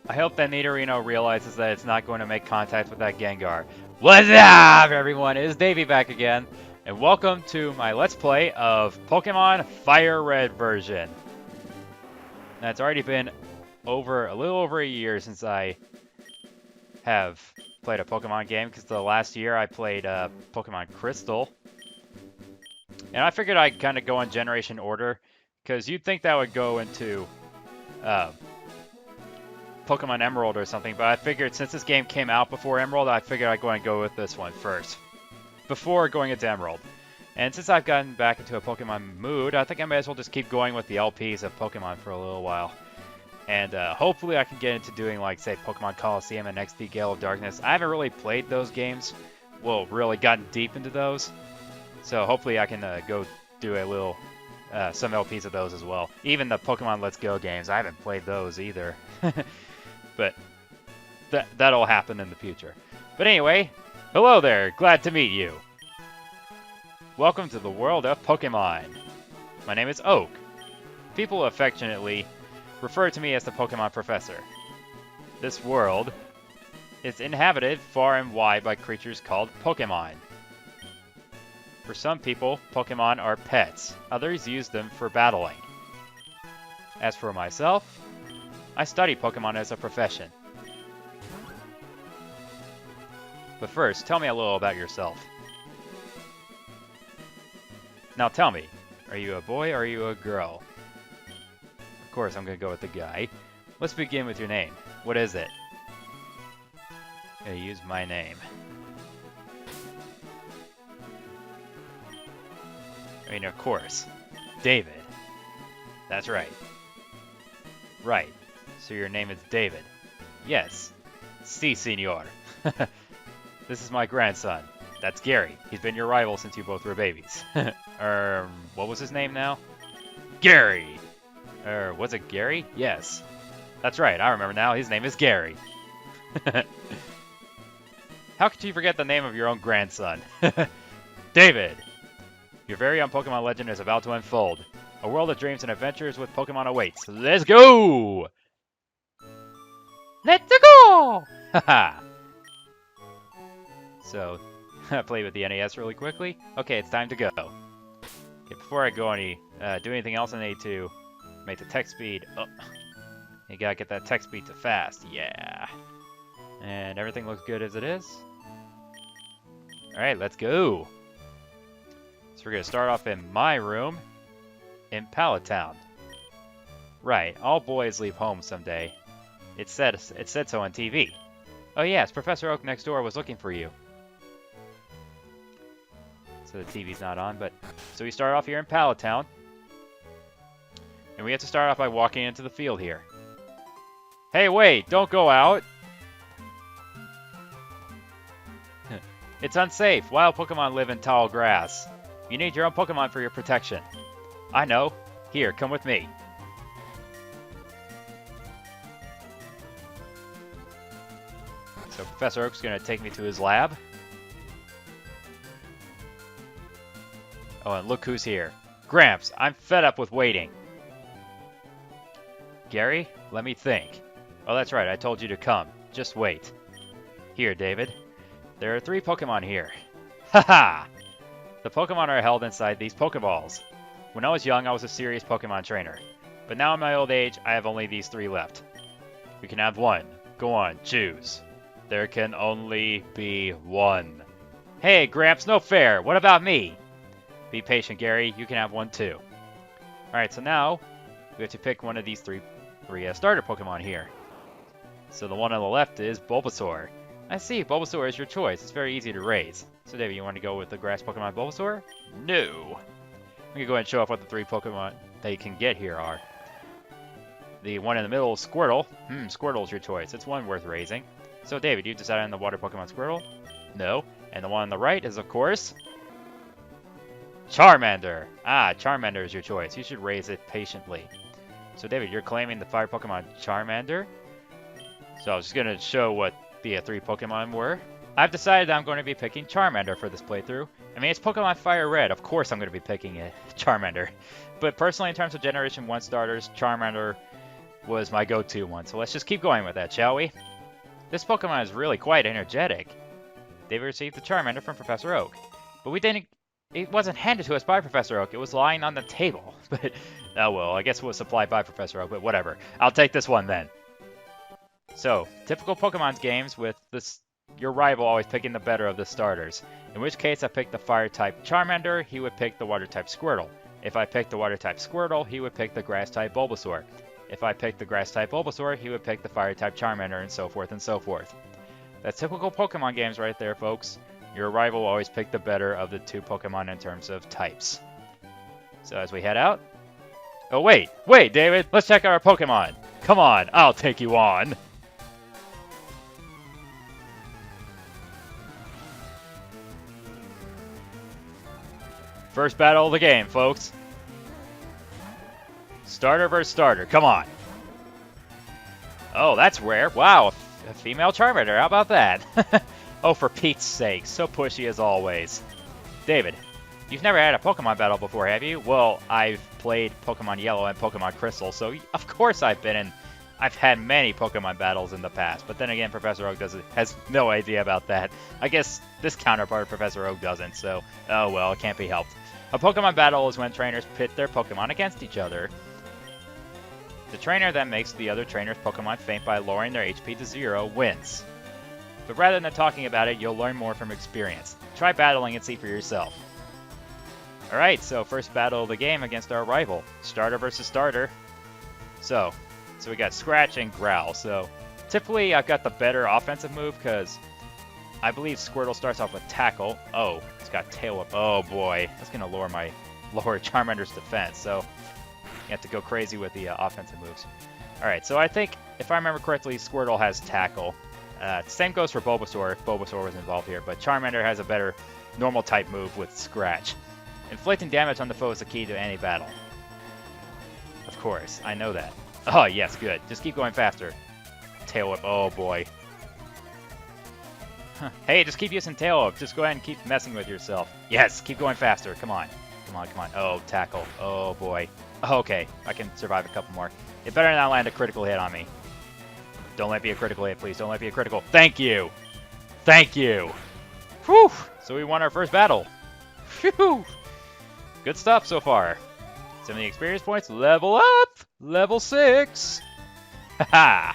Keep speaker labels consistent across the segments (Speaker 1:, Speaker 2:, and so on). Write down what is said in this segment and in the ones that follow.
Speaker 1: I hope that Nidorino realizes that it's not going to make contact with that Gengar. What's up, everyone? It's Davey back again, and welcome to my Let's Play of Pokemon FireRed version. Now, it's already been a little over a year since I have played a Pokemon game, because the last year I played Pokemon Crystal. And I figured I'd kind of go in generation order, because you'd think that would go into Pokemon Emerald or something, but I figured since this game came out before Emerald, I figured I'd go and go with this one first, before going into Emerald. And since I've gotten back into a Pokemon mood, I think I may as well just keep going with the LPs of Pokemon for a little while. And hopefully I can get into doing, like, say, Pokemon Coliseum and XD Gale of Darkness. I haven't really played those games, well, really gotten deep into those. So hopefully I can go do a little, some LPs of those as well. Even the Pokemon Let's Go games, I haven't played those either. But that'll happen in the future. But anyway, hello there, glad to meet you. Welcome to the world of Pokemon. My name is Oak. People affectionately refer to me as the Pokemon Professor. This world is inhabited far and wide by creatures called Pokemon. For some people, Pokemon are pets. Others use them for battling. As for myself, I study Pokemon as a profession. But first, tell me a little about yourself. Now tell me, are you a boy or are you a girl? Of course, I'm gonna go with the guy. Let's begin with your name. What is it? I'm gonna use my name. I mean, of course, David. That's right. Right. So your name is David. Yes. Si, senor. This is my grandson. That's Gary. He's been your rival since you both were babies. What was his name now? Gary! Was it Gary? Yes. That's right, I remember now. His name is Gary. How could you forget the name of your own grandson? David! Your very own Pokemon legend is about to unfold. A world of dreams and adventures with Pokemon awaits. Let's go! Let's go! Haha! So, I played with the NES really quickly. Okay, it's time to go. Okay, before I go do anything else, I need to make the text speed up. You gotta get that text speed to fast. Yeah. And everything looks good as it is. Alright, let's go. So we're gonna start off in my room in Pallet Town. Right, all boys leave home someday. It said so on TV. Oh yes, Professor Oak next door was looking for you. So the TV's not on, but... So we start off here in Pallet Town. And we have to start off by walking into the field here. Hey, wait! Don't go out! It's unsafe. Wild Pokemon live in tall grass. You need your own Pokemon for your protection. I know. Here, come with me. So Professor Oak's gonna take me to his lab. Oh, and look who's here. Gramps, I'm fed up with waiting. Gary, let me think. Oh, that's right, I told you to come. Just wait. Here, David. There are 3 Pokemon here. Haha! The Pokemon are held inside these Pokeballs. When I was young, I was a serious Pokemon trainer. But now in my old age, I have only these 3 left. We can have 1. Go on, choose. There can only be 1. Hey, Gramps, no fair. What about me? Be patient, Gary. You can have 1 too. Alright, so now we have to pick one of these three starter Pokemon here. So the one on the left is Bulbasaur. I see, Bulbasaur is your choice. It's very easy to raise. So David, you want to go with the grass Pokemon Bulbasaur? No. I'm going to go ahead and show off what the 3 Pokemon that you can get here are. The one in the middle is Squirtle. Squirtle's your choice. It's one worth raising. So David, you decided on the water Pokemon Squirtle? No. And the one on the right is, of course, Charmander. Ah, Charmander is your choice. You should raise it patiently. So David, you're claiming the fire Pokemon Charmander? So I was just going to show what the 3 Pokemon were. I've decided I'm going to be picking Charmander for this playthrough. I mean, it's Pokemon FireRed. Of course I'm going to be picking Charmander. But personally, in terms of Generation 1 starters, Charmander was my go-to one. So let's just keep going with that, shall we? This Pokemon is really quite energetic. They received the Charmander from Professor Oak. But we didn't... It wasn't handed to us by Professor Oak. It was lying on the table. But, oh well, I guess it was supplied by Professor Oak, but whatever. I'll take this one then. So, typical Pokemon games with this, your rival always picking the better of the starters. In which case, I picked the Fire-type Charmander, he would pick the Water-type Squirtle. If I picked the Water-type Squirtle, he would pick the Grass-type Bulbasaur. If I picked the Grass-type Bulbasaur, he would pick the Fire-type Charmander, and so forth and so forth. That's typical Pokemon games right there, folks. Your rival will always pick the better of the two Pokemon in terms of types. So as we head out... Oh, wait, David, let's check out our Pokemon. Come on, I'll take you on. First battle of the game, folks. Starter versus starter, come on. Oh, that's rare. Wow, a female Charmander, how about that? Oh, for Pete's sake, so pushy as always. David, you've never had a Pokemon battle before, have you? Well, I've played Pokemon Yellow and Pokemon Crystal, so of course I've had many Pokemon battles in the past. But then again, Professor Oak has no idea about that. I guess this counterpart of Professor Oak doesn't, so oh well, it can't be helped. A Pokemon battle is when trainers pit their Pokemon against each other. The trainer that makes the other trainer's Pokemon faint by lowering their HP to 0 wins. But rather than talking about it, you'll learn more from experience. Try battling and see for yourself. Alright, so first battle of the game against our rival. Starter versus starter. So we got Scratch and Growl. So typically I've got the better offensive move because I believe Squirtle starts off with Tackle. Oh, it's got Tail Whip. Oh boy, that's going to lower Charmander's defense. So you have to go crazy with the offensive moves. Alright, so I think, if I remember correctly, Squirtle has Tackle. Same goes for Bulbasaur if Bulbasaur was involved here, but Charmander has a better normal type move with Scratch. Inflicting damage on the foe is the key to any battle. Of course, I know that. Oh yes, good. Just keep going faster. Tail Whip, oh boy. Huh. Hey, just keep using Tail Whip. Just go ahead and keep messing with yourself. Yes, keep going faster. Come on. Come on. Oh, Tackle. Oh boy. Okay, I can survive a couple more. It better not land a critical hit on me. Don't let it be a critical hit, please. Don't let it be a critical. Thank you. Thank you. Whew. So we won our first battle. Phew. Good stuff so far. 70 experience points. Level up. Level 6. Haha.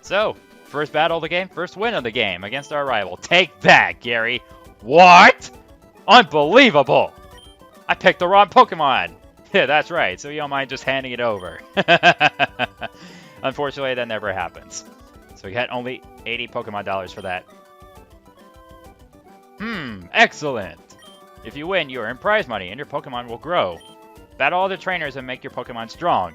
Speaker 1: So, first battle of the game. First win of the game against our rival. Take that, Gary. What? Unbelievable. I picked the wrong Pokemon. Yeah, that's right. So you don't mind just handing it over. Unfortunately, that never happens. So we got only 80 Pokemon dollars for that. Excellent. If you win, you earn prize money, and your Pokemon will grow. Battle all the trainers and make your Pokemon strong.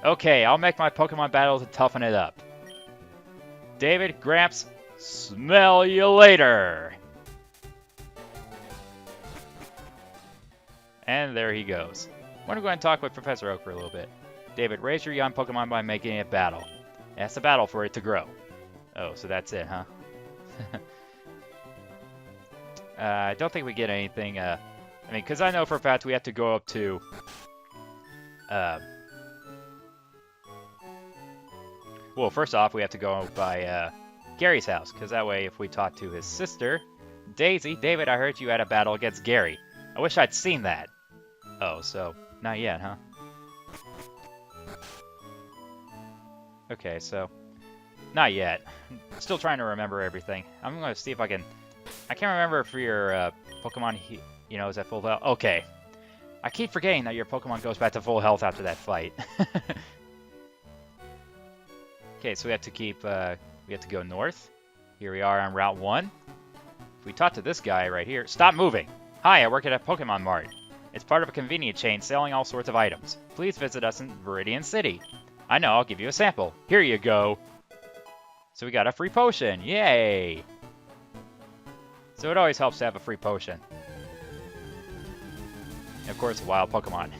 Speaker 1: Okay, I'll make my Pokemon battle to toughen it up. David, Gramps, smell you later. And there he goes. I'm going to go ahead and talk with Professor Oak for a little bit. David, raise your young Pokemon by making it battle. That's a battle for it to grow. Oh, so that's it, huh? I don't think we get anything, I mean, because I know for a fact we have to go up to, well, first off, we have to go by, Gary's house, because that way if we talk to his sister, Daisy, David, I heard you had a battle against Gary. I wish I'd seen that. Oh, so, not yet, huh? Okay, so, not yet. Still trying to remember everything. I'm going to see if I can... I can't remember if your Pokemon, you know, is at full health. Okay. I keep forgetting that your Pokemon goes back to full health after that fight. Okay, so we have to keep, we have to go north. Here we are on Route 1. If we talk to this guy right here... Stop moving! Hi, I work at a Pokemon Mart. It's part of a convenience chain selling all sorts of items. Please visit us in Viridian City. I know, I'll give you a sample. Here you go. So we got a free potion. Yay! So it always helps to have a free potion. And of course, a wild Pokemon.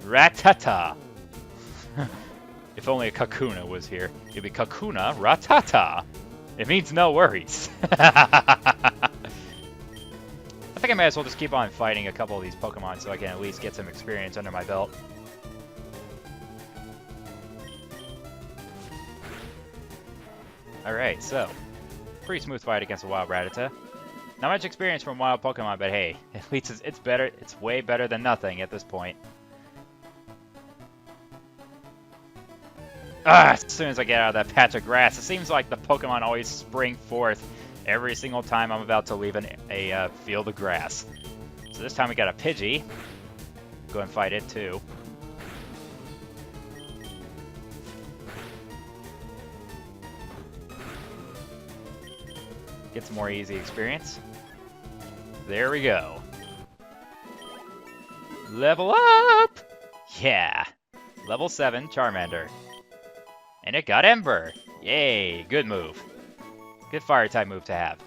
Speaker 1: Rattata. If only a Kakuna was here. It'd be Kakuna Rattata. It means no worries. I think I might as well just keep on fighting a couple of these Pokemon so I can at least get some experience under my belt. Alright, so, pretty smooth fight against a wild Rattata. Not much experience from wild Pokemon, but hey, at least it's better. It's way better than nothing at this point. As soon as I get out of that patch of grass, it seems like the Pokemon always spring forth every single time I'm about to leave a field of grass. So this time we got a Pidgey. Go and fight it too. Get some more easy experience. There we go. Level up! Yeah. Level 7 Charmander. And it got Ember. Yay, good move. Good fire type move to have.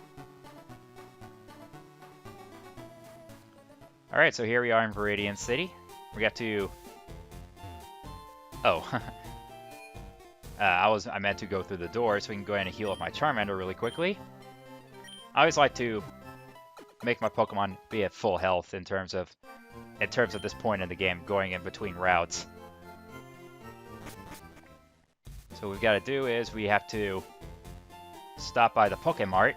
Speaker 1: Alright, so here we are in Viridian City. We got to... Oh. I meant to go through the door so we can go ahead and heal up my Charmander really quickly. I always like to make my Pokemon be at full health in terms of this point in the game, going in between routes. So what we've got to do is we have to stop by the Pokemart.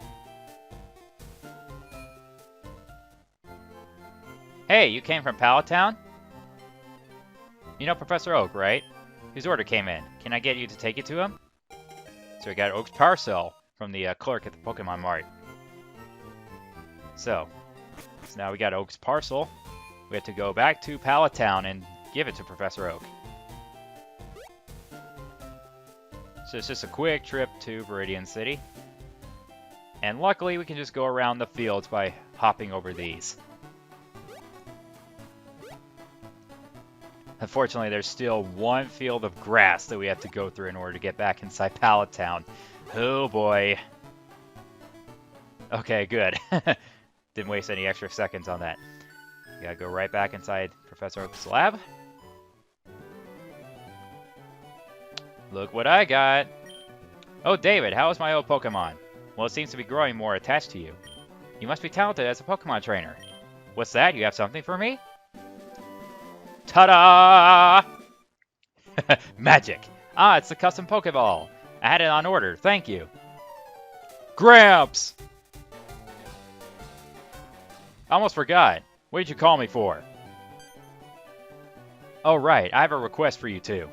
Speaker 1: Hey, you came from Palatown? You know Professor Oak, right? His order came in. Can I get you to take it to him? So we got Oak's parcel from the clerk at the Pokemon Mart. So now we got Oak's parcel. We have to go back to Palatown and give it to Professor Oak. So it's just a quick trip to Viridian City. And luckily we can just go around the fields by hopping over these. Unfortunately, there's still one field of grass that we have to go through in order to get back inside Palatown. Oh boy. Okay, good. Didn't waste any extra seconds on that. We gotta go right back inside Professor Oak's lab. Look what I got! Oh, David, how is my old Pokemon? Well, it seems to be growing more attached to you. You must be talented as a Pokemon trainer. What's that? You have something for me? Ta-da! Magic! Ah, it's the custom Pokeball. I had it on order. Thank you. Gramps! I almost forgot. What did you call me for? Oh, right. I have a request for you, too.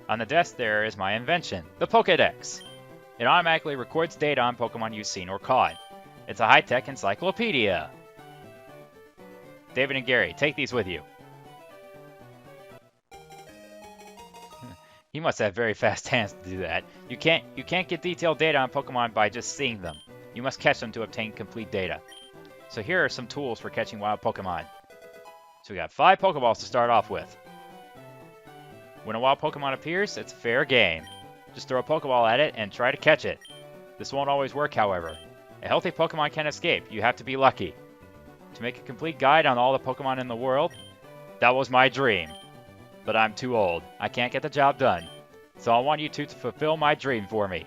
Speaker 1: On the desk there is my invention, the Pokédex. It automatically records data on Pokemon you've seen or caught. It's a high-tech encyclopedia. David and Gary, take these with you. You must have very fast hands to do that. You can't get detailed data on Pokemon by just seeing them. You must catch them to obtain complete data. So here are some tools for catching wild Pokemon. So we got 5 Pokeballs to start off with. When a wild Pokemon appears, it's fair game. Just throw a Pokeball at it and try to catch it. This won't always work, however. A healthy Pokemon can escape. You have to be lucky. To make a complete guide on all the Pokemon in the world, that was my dream. But I'm too old. I can't get the job done. So I want you two to fulfill my dream for me.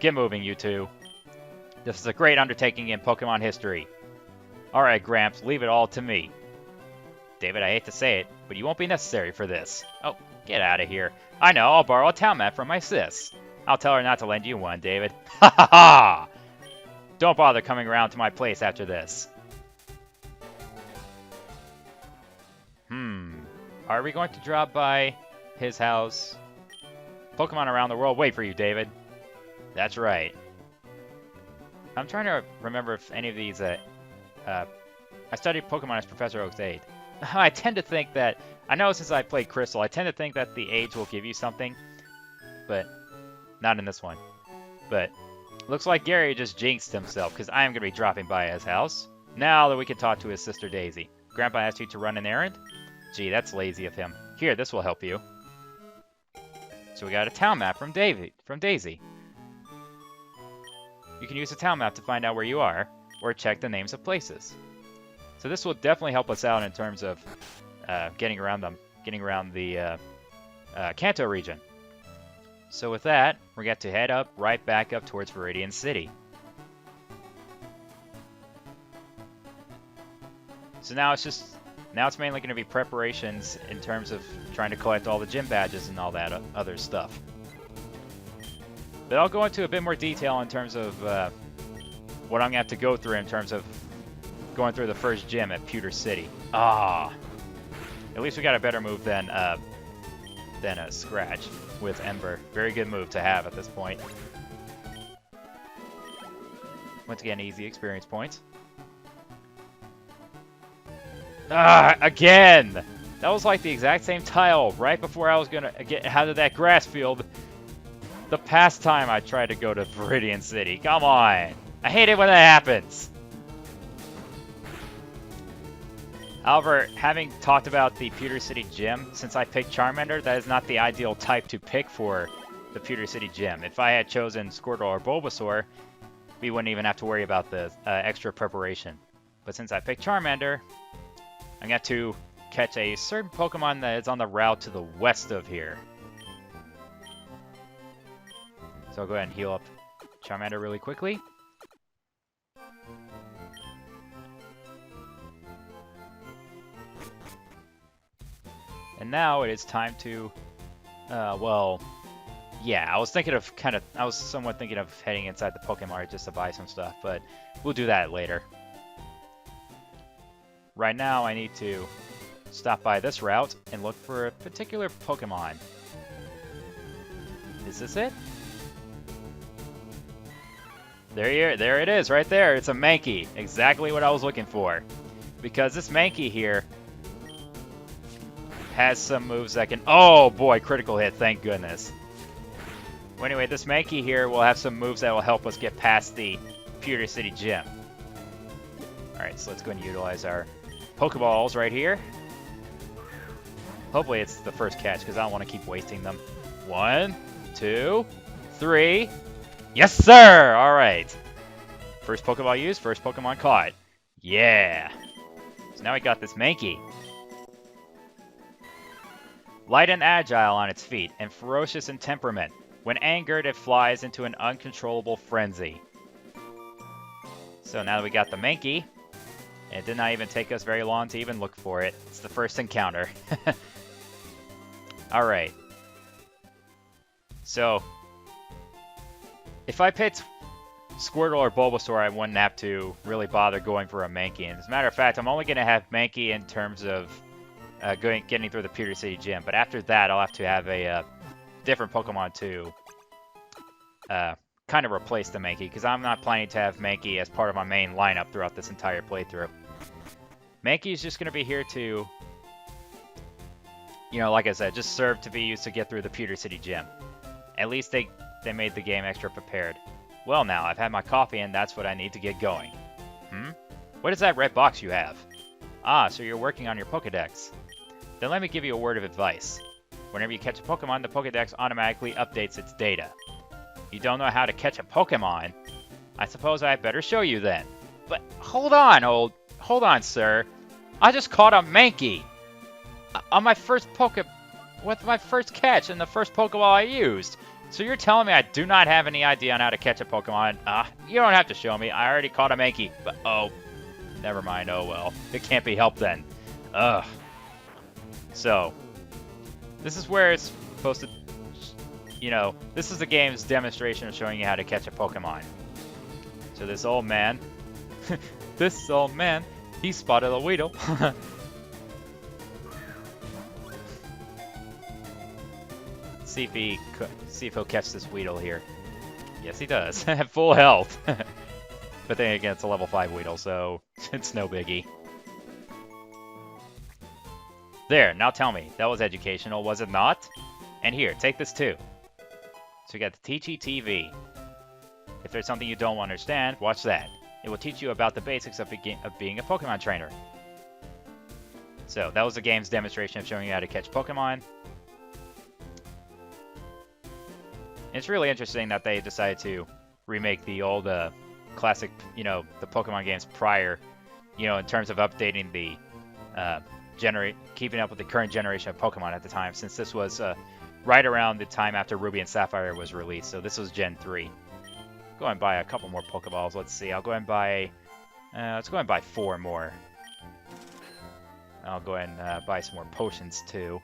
Speaker 1: Get moving, you two. This is a great undertaking in Pokemon history. Alright, Gramps, leave it all to me. David, I hate to say it, but you won't be necessary for this. Oh, get out of here. I know, I'll borrow a town map from my sis. I'll tell her not to lend you one, David. Ha ha ha! Don't bother coming around to my place after this. Are we going to drop by his house? Pokemon around the world wait for you, David. That's right. I'm trying to remember if any of these... I studied Pokemon as Professor Oak's aide. I tend to think that... I know since I played Crystal, I tend to think that the aides will give you something. But not in this one. But looks like Gary just jinxed himself, because I am going to be dropping by his house. Now that we can talk to his sister Daisy. Grandpa asked you to run an errand? Gee, that's lazy of him. Here, this will help you. So we got a town map from Daisy. You can use the town map to find out where you are, or check the names of places. So this will definitely help us out in terms of getting around the Kanto region. So with that, we got to head right back up towards Viridian City. So now it's mainly going to be preparations in terms of trying to collect all the gym badges and all that other stuff. But I'll go into a bit more detail in terms of what I'm going to have to go through in terms of going through the first gym at Pewter City. Ah! At least we got a better move than a Scratch with Ember. Very good move to have at this point. Once again, easy experience points. Ah! Again! That was like the exact same tile right before I was going to get out of that grass field. The past time I tried to go to Viridian City. Come on! I hate it when that happens! However, having talked about the Pewter City Gym, since I picked Charmander, that is not the ideal type to pick for the Pewter City Gym. If I had chosen Squirtle or Bulbasaur, we wouldn't even have to worry about the extra preparation. But since I picked Charmander, I'm going to catch a certain Pokemon that is on the route to the west of here. So I'll go ahead and heal up Charmander really quickly. And now it is time to, well, yeah, I was somewhat thinking of heading inside the Pokemon Mart just to buy some stuff, but we'll do that later. Right now I need to stop by this route and look for a particular Pokemon. Is this it? There it is, right there. It's a Mankey. Exactly what I was looking for. Because this Mankey here has some moves that can... Oh, boy, critical hit. Thank goodness. Well, anyway, this Mankey here will have some moves that will help us get past the Pewter City Gym. Alright, so let's go and utilize our Pokeballs right here. Hopefully it's the first catch, because I don't want to keep wasting them. 1, 2, 3... Yes, sir! Alright. First Pokeball used, first Pokemon caught. Yeah! So now we got this Mankey. Light and agile on its feet, and ferocious in temperament. When angered, it flies into an uncontrollable frenzy. So now that we got the Mankey, it did not even take us very long to even look for it. It's the first encounter. Alright. So... if I picked Squirtle or Bulbasaur, I wouldn't have to really bother going for a Mankey. And as a matter of fact, I'm only going to have Mankey in terms of getting through the Pewter City Gym. But after that, I'll have to have a different Pokemon to kind of replace the Mankey. Because I'm not planning to have Mankey as part of my main lineup throughout this entire playthrough. Mankey is just going to be here to, you know, like I said, just serve to be used to get through the Pewter City Gym. At least they made the game extra prepared. Well now, I've had my coffee and that's what I need to get going. What is that red box you have? Ah, so you're working on your Pokedex. Then let me give you a word of advice. Whenever you catch a Pokemon, the Pokedex automatically updates its data. You don't know how to catch a Pokemon? I suppose I better show you then. But hold on, sir. I just caught a Mankey! On my first with my first catch and the first Pokeball I used. So you're telling me I do not have any idea on how to catch a Pokemon? You don't have to show me. I already caught a Mankey. But, oh, never mind. Oh, well. It can't be helped then. Ugh. So, this is where it's supposed to, you know, this is the game's demonstration of showing you how to catch a Pokemon. So this old man, he spotted a Weedle. See if he'll catch this Weedle here. Yes, he does. At full health. But then again, it's a level 5 Weedle, so it's no biggie. There, now tell me, that was educational, was it not? And here, take this too. So we got the Teachy TV. If there's something you don't understand, watch that. It will teach you about the basics of being a Pokemon trainer. So, that was the game's demonstration of showing you how to catch Pokemon. It's really interesting that they decided to remake the old classic, you know, the Pokemon games prior, you know, in terms of updating the keeping up with the current generation of Pokemon at the time, since this was right around the time after Ruby and Sapphire was released. So this was Gen 3. Go and buy a couple more Pokeballs. Let's see. I'll go and buy. Let's go and buy 4 more. I'll go ahead and buy some more potions too.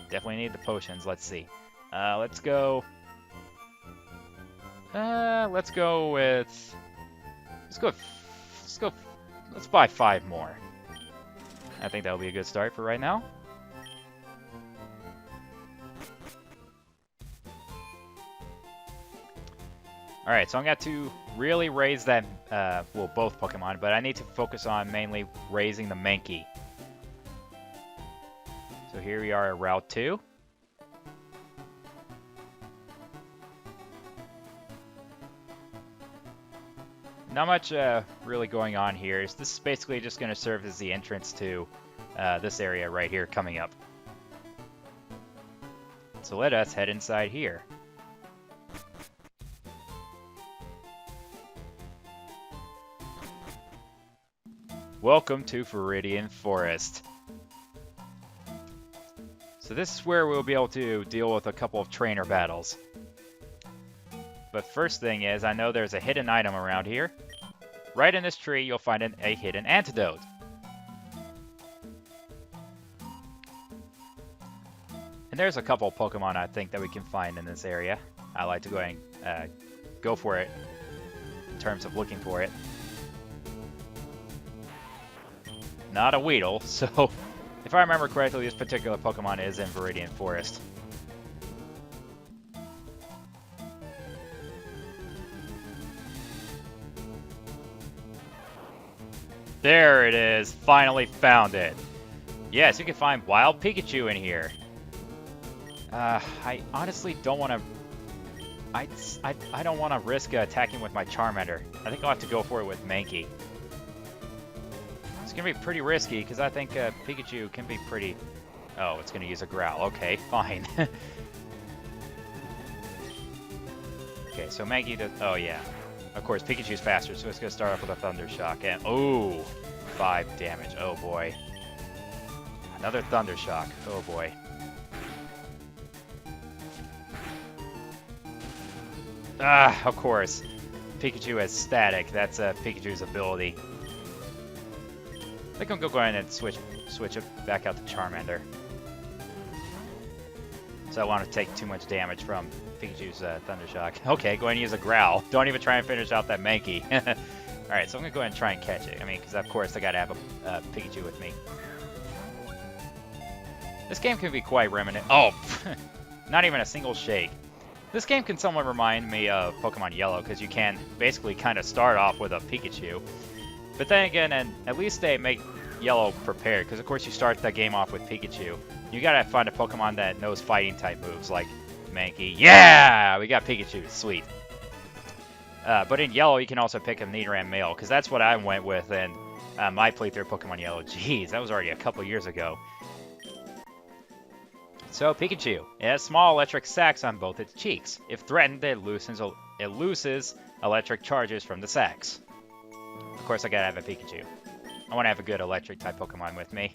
Speaker 1: Definitely need the potions. Let's see. Let's go. Let's go with. Let's buy 5 more. I think that'll be a good start for right now. Alright, so I'm going to really raise that, well, both Pokemon, but I need to focus on mainly raising the Mankey. So here we are at Route 2. Not much really going on here. This is basically just going to serve as the entrance to this area right here coming up. So let us head inside here. Welcome to Viridian Forest. So this is where we'll be able to deal with a couple of trainer battles. But first thing is, I know there's a hidden item around here. Right in this tree, you'll find a hidden antidote. And there's a couple of Pokemon I think that we can find in this area. I like to go ahead and go for it in terms of looking for it. Not a Weedle, so if I remember correctly, this particular Pokemon is in Viridian Forest. There it is, finally found it. Yes, you can find Wild Pikachu in here. I honestly don't want to. I don't want to risk attacking with my Charmander. I think I'll have to go for it with Mankey. It's going to be pretty risky, because I think Pikachu can be pretty... Oh, it's going to use a Growl. Okay, fine. Okay, so Mankey does... Oh, yeah. Of course, Pikachu's faster, so it's going to start off with a Thunder Shock. And... Oh! 5 damage. Oh, boy. Another Thunder Shock. Oh, boy. Ah, of course. Pikachu has Static. That's Pikachu's ability. I think I'm going to go ahead and switch it back out to Charmander. So I want to take too much damage from Pikachu's Thunder Shock. Okay, go ahead and use a Growl. Don't even try and finish out that Mankey. Alright, so I'm going to go ahead and try and catch it. I mean, because of course I got to have a Pikachu with me. This game can be quite reminiscent. Oh! Not even a single shake. This game can somewhat remind me of Pokemon Yellow, because you can basically kind of start off with a Pikachu. But then again, and at least they make Yellow prepared, because of course you start the game off with Pikachu. You gotta find a Pokemon that knows fighting type moves, like Mankey. Yeah! We got Pikachu, sweet. But in Yellow, you can also pick a Nidoran male, because that's what I went with in my playthrough of Pokemon Yellow. Jeez, that was already a couple years ago. So Pikachu, it has small electric sacs on both its cheeks. If threatened, it loses electric charges from the sacs. Of course, I gotta have a Pikachu. I want to have a good electric type Pokemon with me.